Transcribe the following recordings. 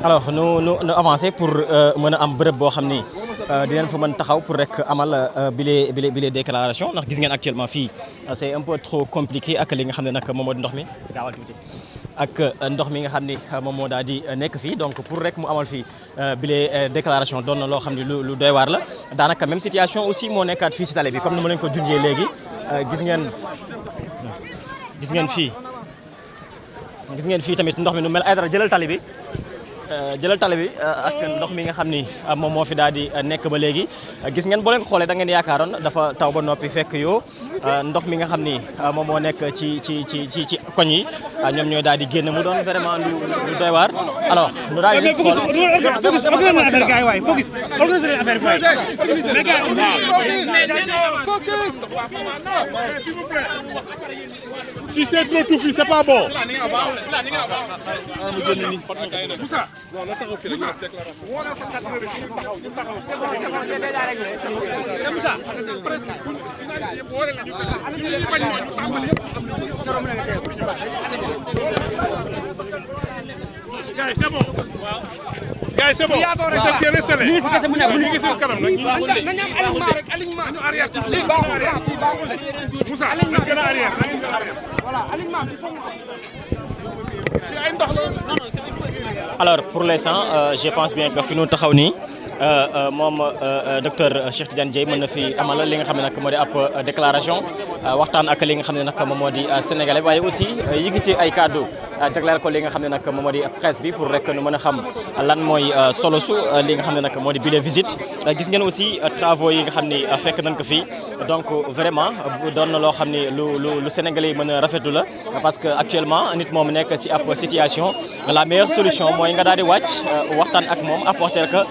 alors nu avancer pour mën a am bërëb boo xam ni dinañ fa mën taxaw pour rek amal bile déclaration ndax gis ngeen actuellement fii c'est un peu trop compliqué ak li nga xam ne nag moom moo di ndox mi gaawal tuuti ak ndox mi nga xam ni moom moo daal di nekk fii donc pour rek mu amal fii bile déclaration doon na loo xam ni lu doy waar la daanaka même situation aussi moo nekkaat fii si tali bi comme ni ma leen ko junjee léegi gis ngeen fii tamit ndox mi nu mel ay dara jëlal tali bi ak ndox mi nga xam ni moom moo fi daal di nekk ba léegi gis ngeen boo leen ko xoolee da ngeen yaakaaroon dafa taw ba noppi fekk yoo ndox mi nga xam ni moom moo nekk ci koñ yi ñoom ñooy daal di génn mu doon vraiment lu doy waar alors nu daal di xool si c'est trop touffu c'est pas bon. Gars, c'est bon. Gars, c'est bon. Alors pour l'instant je pense bien que fi nu taxaw nii moom docteur Cheikh Tidiane Dièye mën na fi amal li nga xam ne nag moo di ab déclaration waxtaan ak li nga xam ne nag moom moo di sénégalais waaye aussi yëkkati ay kàddu jagleel ko li nga xam ne nag moom moo di presse bi pour rek nu mën a xam lan mooy solo su li nga xam ne nag moo di bile visite gis ngeen aussi travaux yi nga xam ni fekk nañ ko fii donc vraiment doon na loo xam ni lu sénégalais yi mën a rafetlu la parce que actuellement nit moom nekk ci ab situation la meilleure solution mooy nga daal di wàcc waxtaan ak moom apporter que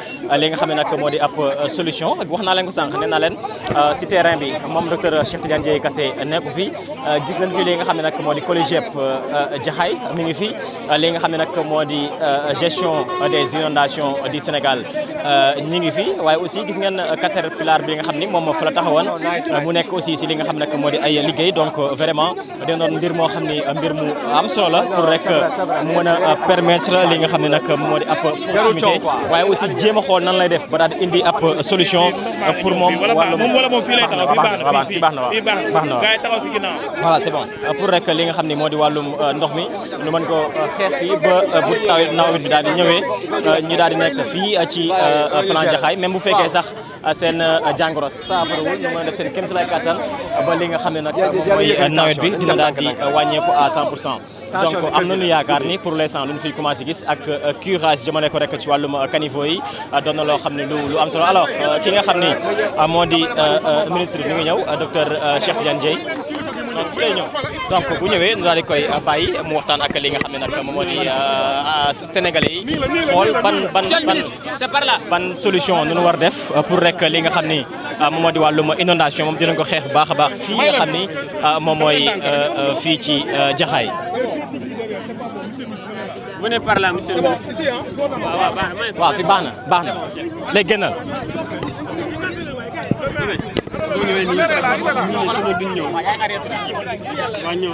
li nga xam ne nag moo di ab solution wax naa leen ko sànq nee naa leen ci terrain bi moom docteur Cheikh Tidiane Dièye Kassé nekku fi gis nañ fi li nga xam ne nag moo di collège Jaxaay mi ngi fi li nga xam ne nag moo di gestion des inondations du Sénégal ñi ngi fi waaye aussi gis ngeen caterpillar bi nga xam ni moom fa la taxawoon mu nekk aussi ci li nga xam ne nag moo di ay liggéey donc vraiment dina doon mbir moo xam ni mbir mu am solo la pour rek mu mën a permettre li nga xam ne nag moo di ab proximité waaye aussi jéem a xool nan lay def ba daal di indi ab solution pour moom wala moom fii lay taxaw fii baax na gars yi taxaw ci ginnaaw voilà c'est bon pour rek li nga xam ni moo di wàllum ndox mi ñu mën ko xeex fii ba bu nawet bi daal di ñëwee ñu daal di nekk fii ci plan Jaxaay même bu fekkee sax seen jàngoro saafarawul ñu mën a def seen kéemtalaay kattan ba li nga xam ne nag mooy nawet bi dina daal di wàññeeku à 100%. donc am nañu yaakaar ni pour l'instant lu ñu fiy commencé gis ak curage jëmale ko rek ci wàllum caniveau yi doon na loo xam ne lu am solo alors ki nga xam ni moo di ministre bi mi ngi ñëw docteur Cheikh Tidiane Dièye donc fi lay ñëw donc bu ñëwee ñu daal di koy bàyyi mu waxtaan ak li nga xam ne nag moom moo di sénégalais yi xool ban solution nu ñu war def pour rek li nga xam ni moom moo di wàllum inondation moom dinañ ko xeex bu baax a baax fii nga xam ni moom mooy fii ci Jaxaay. Venez par là, monsieur le ministre. waaw fi baax na léegi génnal. soo ñëwee nii duñ ñëw. waaw ñëw.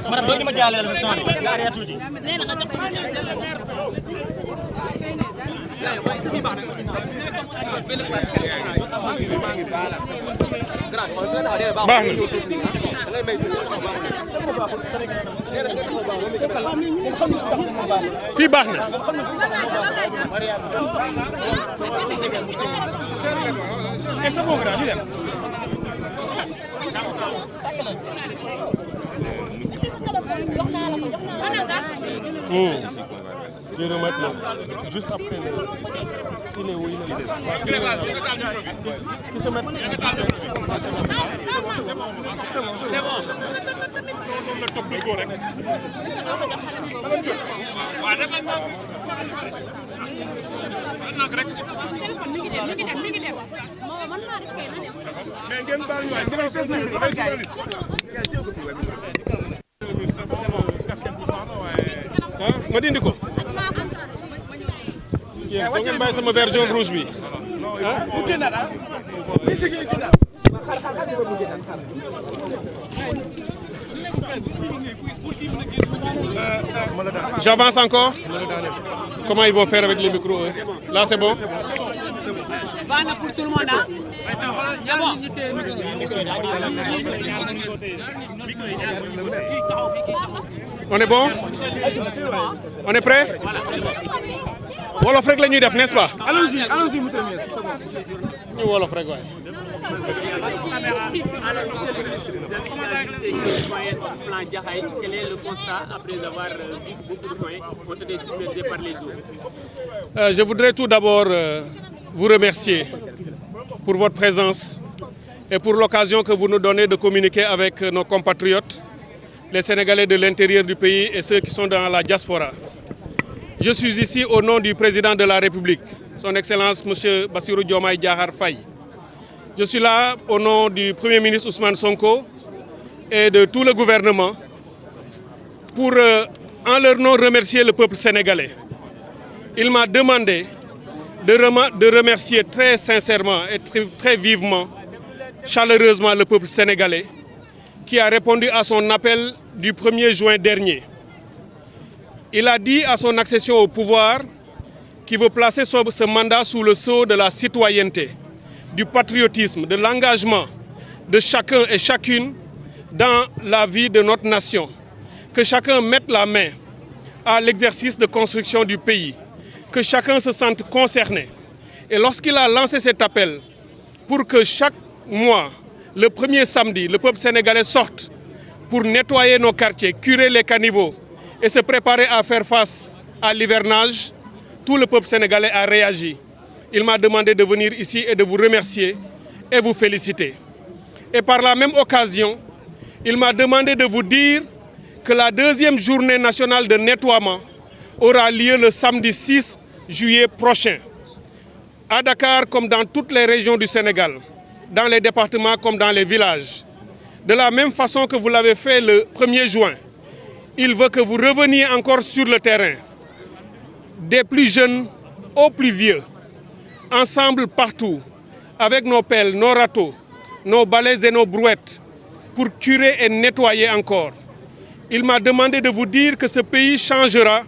madame doo ñu ma jàllale la son bi nga arrêté tuuti. baax na fii baax na. Je vais remettre juste après il est où il est là. Qui se met. ma dindi ko. yéen da ngeen bàyyi sama version rouge bi. J'avance encore. Comment ils vont faire avec les micros? Là, c'est bon? Pour tout le monde, hein? C'est bon. On est bon? On est prêt? Wolof rek la ñuy def, n'est-ce pas? Allons-y, allons-y, monsieur le ministre. ñu wolof rek waay. Quel est le constat après avoir vu que beaucoup de points ont été submergés par les eaux? Je voudrais tout d'abord vous remercier pour votre présence et pour l'occasion que vous nous donnez de communiquer avec nos compatriotes, les Sénégalais de l'intérieur du pays et ceux qui sont dans la diaspora. Je suis ici au nom du président de la République, son Excellence M. Bassirou Diomaye Diakhar Faye. Je suis là au nom du Premier ministre Ousmane Sonko et de tout le gouvernement pour, en leur nom, remercier le peuple sénégalais. Il m'a demandé de remercier très sincèrement et très vivement, chaleureusement le peuple sénégalais qui a répondu à son appel du 1er juin dernier. Il a dit à son accession au pouvoir qu'il veut placer ce mandat sous le sceau de la citoyenneté, du patriotisme, de l'engagement de chacun et chacune dans la vie de notre nation. Que chacun mette la main à l'exercice de construction du pays, que chacun se sente concerné. Et lorsqu'il a lancé cet appel pour que chaque mois, le premier samedi, le peuple sénégalais sorte pour nettoyer nos quartiers, curer les caniveaux et se préparer à faire face à l'hivernage, tout le peuple sénégalais a réagi. Il m'a demandé de venir ici et de vous remercier et vous féliciter. Et par la même occasion, il m'a demandé de vous dire que la deuxième journée nationale de nettoiement aura lieu le samedi 6 juillet prochain. À Dakar comme dans toutes les régions du Sénégal, dans les départements comme dans les villages. De la même façon que vous l'avez fait le 1er juin, il veut que vous reveniez encore sur le terrain, des plus jeunes aux plus vieux, ensemble partout, avec nos pelles, nos râteaux, nos balais et nos brouettes, pour curer et nettoyer encore. Il m'a demandé de vous dire que ce pays changera,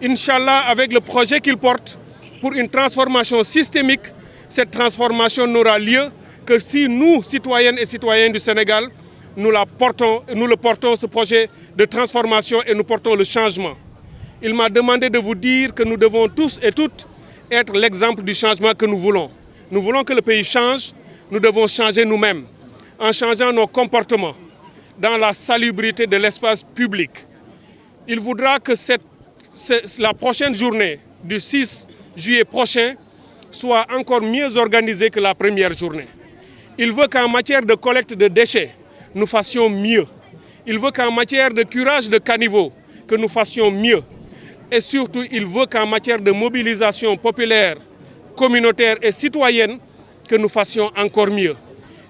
Inch'Allah, avec le projet qu'il porte pour une transformation systémique. Cette transformation n'aura lieu que si nous, citoyennes et citoyens du Sénégal, nous le portons ce projet de transformation et nous portons le changement. Il m'a demandé de vous dire que nous devons tous et toutes être l'exemple du changement que nous voulons. Nous voulons que le pays change, nous devons changer nous-mêmes, en changeant nos comportements dans la salubrité de l'espace public. Il voudra que la prochaine journée du 6 juillet prochain soit encore mieux organisée que la première journée. Il veut qu'en matière de collecte de déchets, nous fassions mieux. Il veut qu'en matière de curage de caniveaux, que nous fassions mieux. Et surtout, il veut qu'en matière de mobilisation populaire, communautaire et citoyenne, que nous fassions encore mieux.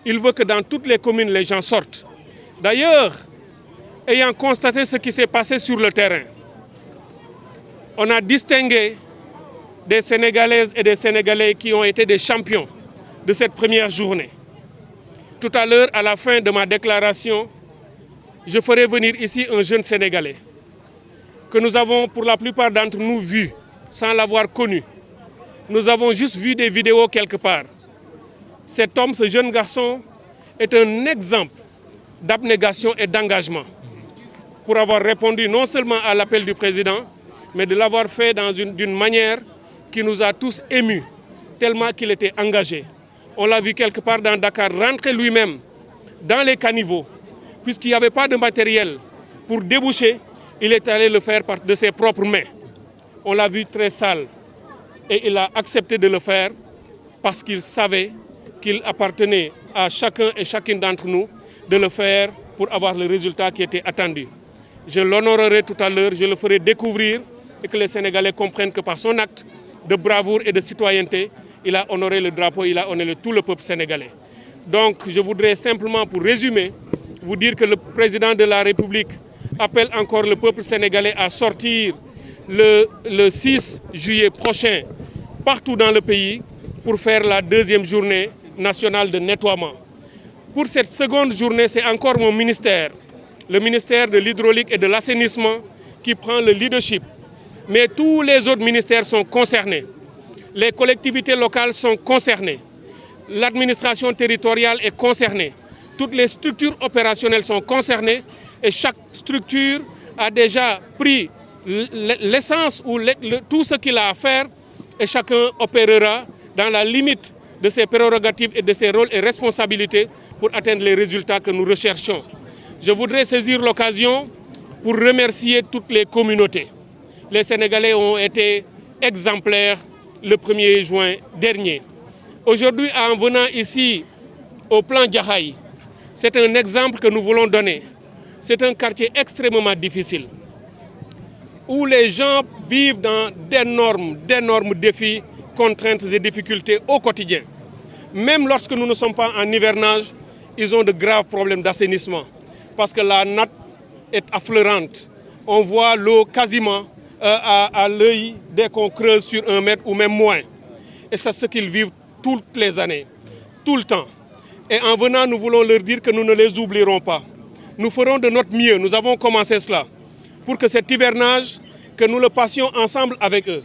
Il veut que dans toutes les communes, les gens sortent. D'ailleurs, ayant constaté ce qui s'est passé sur le terrain, on a distingué des Sénégalaises et des Sénégalais qui ont été des champions de cette première journée. Tout à l'heure, à la fin de ma déclaration, je ferai venir ici un jeune Sénégalais que nous avons pour la plupart d'entre nous vu, sans l'avoir connu. Nous avons juste vu des vidéos quelque part. Cet homme, ce jeune garçon, est un exemple d'abnégation et d'engagement pour avoir répondu non seulement à l'appel du président, mais de l'avoir fait d'une manière qui nous a tous émus, tellement qu'il était engagé. On l'a vu quelque part dans Dakar, rentrer lui-même dans les caniveaux, puisqu'il n'y avait pas de matériel pour déboucher, il est allé le faire de ses propres mains. On l'a vu très sale et il a accepté de le faire parce qu'il savait qu'il appartenait à chacun et chacune d'entre nous de le faire pour avoir le résultat qui était attendu. Je l'honorerai tout à l'heure, je le ferai découvrir et que les Sénégalais comprennent que par son acte de bravoure et de citoyenneté, il a honoré le drapeau, il a honoré tout le peuple sénégalais. Donc je voudrais simplement, pour résumer, vous dire que le président de la République appelle encore le peuple sénégalais à sortir le 6 juillet prochain partout dans le pays pour faire la deuxième journée nationale de nettoiement. Pour cette seconde journée, c'est encore mon ministère, le ministère de l'hydraulique et de l'assainissement, qui prend le leadership. Mais tous les autres ministères sont concernés. Les collectivités locales sont concernées. L'administration territoriale est concernée. Toutes les structures opérationnelles sont concernées et chaque structure a déjà pris l'essence ou tout ce qu'il a à faire et chacun opérera dans la limite de ses prérogatives et de ses rôles et responsabilités pour atteindre les résultats que nous recherchons. Je voudrais saisir l'occasion pour remercier toutes les communautés. Les Sénégalais ont été exemplaires le 1er juin dernier. Aujourd'hui, en venant ici au plan Jaxaay, c'est un exemple que nous voulons donner. C'est un quartier extrêmement difficile, où les gens vivent dans d'énormes défis, contraintes et difficultés au quotidien. Même lorsque nous ne sommes pas en hivernage, ils ont de graves problèmes d'assainissement, parce que la nappe est affleurante. On voit l'eau quasiment à l'œil dès qu'on creuse sur 1 mètre ou même moins. Et c'est ce qu'ils vivent toutes les années, tout le temps. Et en venant, nous voulons leur dire que nous ne les oublierons pas. Nous ferons de notre mieux, nous avons commencé cela, pour que cet hivernage, que nous le passions ensemble avec eux.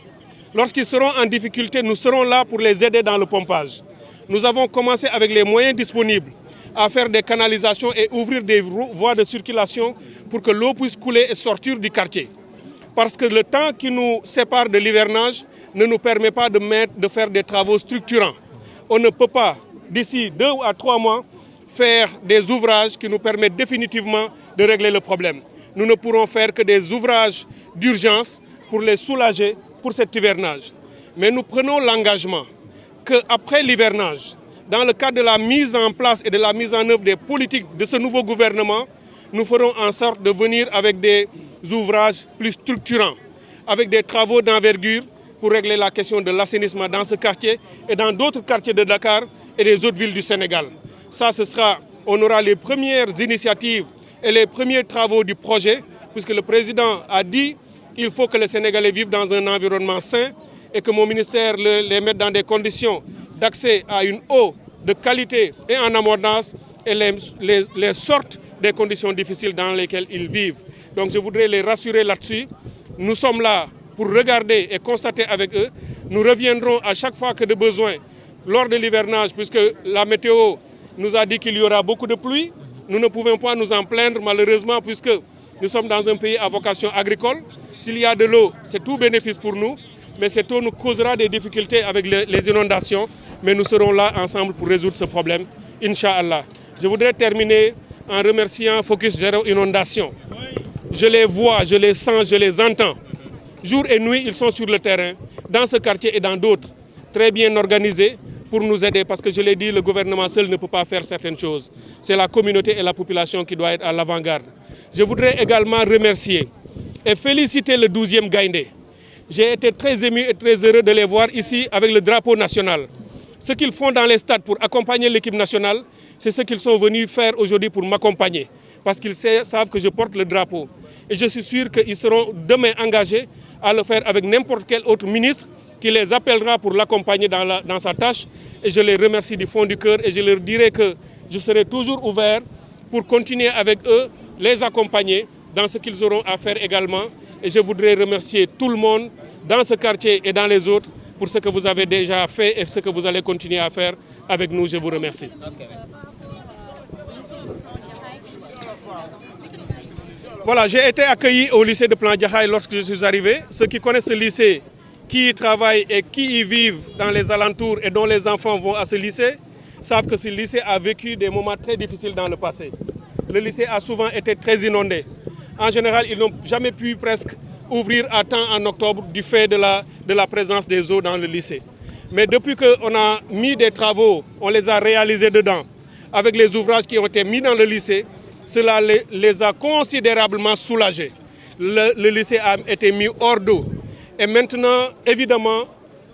Lorsqu'ils seront en difficulté, nous serons là pour les aider dans le pompage. Nous avons commencé avec les moyens disponibles à faire des canalisations et ouvrir des voies de circulation pour que l'eau puisse couler et sortir du quartier. Parce que le temps qui nous sépare de l'hivernage ne nous permet pas de faire des travaux structurants. On ne peut pas, d'ici 2 à 3 mois, faire des ouvrages qui nous permettent définitivement de régler le problème. Nous ne pourrons faire que des ouvrages d'urgence pour les soulager pour cet hivernage. Mais nous prenons l'engagement qu'après l'hivernage, dans le cadre de la mise en place et de la mise en œuvre des politiques de ce nouveau gouvernement, nous ferons en sorte de venir avec des ouvrages plus structurants, avec des travaux d'envergure pour régler la question de l'assainissement dans ce quartier et dans d'autres quartiers de Dakar et des autres villes du Sénégal. Ça, on aura les premières initiatives et les premiers travaux du projet, puisque le président a dit qu'il faut que les Sénégalais vivent dans un environnement sain et que mon ministère les mette dans des conditions d'accès à une eau de qualité et en abondance et les sorte des conditions difficiles dans lesquelles ils vivent. Donc je voudrais les rassurer là-dessus. Nous sommes là pour regarder et constater avec eux. Nous reviendrons à chaque fois que de besoin lors de l'hivernage, puisque la météo nous a dit qu'il y aura beaucoup de pluie. Nous ne pouvons pas nous en plaindre malheureusement puisque nous sommes dans un pays à vocation agricole. S'il y a de l'eau, c'est tout bénéfice pour nous. Mais cette eau nous causera des difficultés avec les inondations. Mais nous serons là ensemble pour résoudre ce problème, Inch'Allah. Je voudrais terminer en remerciant Focus Zéro Inondation. Je les vois, je les sens, je les entends. Jour et nuit, ils sont sur le terrain, dans ce quartier et dans d'autres, très bien organisés pour nous aider. Parce que je l'ai dit, le gouvernement seul ne peut pas faire certaines choses. C'est la communauté et la population qui doivent être à l'avant-garde. Je voudrais également remercier et féliciter le 12e Gaïndé. J'ai été très ému et très heureux de les voir ici avec le drapeau national. Ce qu'ils font dans les stades pour accompagner l'équipe nationale, c'est ce qu'ils sont venus faire aujourd'hui pour m'accompagner. Parce qu'ils savent que je porte le drapeau. Et je suis sûr qu'ils seront demain engagés à le faire avec n'importe quel autre ministre qui les appellera pour l'accompagner dans sa tâche. Et je les remercie du fond du cœur et je leur dirai que je serai toujours ouvert pour continuer avec eux, les accompagner dans ce qu'ils auront à faire également. Et je voudrais remercier tout le monde dans ce quartier et dans les autres pour ce que vous avez déjà fait et ce que vous allez continuer à faire avec nous. Je vous remercie. Voilà, j'ai été accueilli au lycée de Plan Jaxaay lorsque je suis arrivé. Ceux qui connaissent ce lycée, qui y travaillent et qui y vivent dans les alentours et dont les enfants vont à ce lycée, savent que ce lycée a vécu des moments très difficiles dans le passé. Le lycée a souvent été très inondé. En général, ils n'ont jamais pu presque ouvrir à temps en octobre du fait de la présence des eaux dans le lycée. Mais depuis qu'on a mis des travaux, on les a réalisés dedans, avec les ouvrages qui ont été mis dans le lycée, cela les a considérablement soulagés. Le lycée a été mis hors d'eau. Et maintenant, évidemment,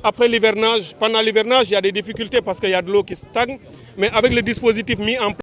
après l'hivernage, pendant l'hivernage, il y a des difficultés parce qu'il y a de l'eau qui stagne. Mais avec le dispositif mis en place,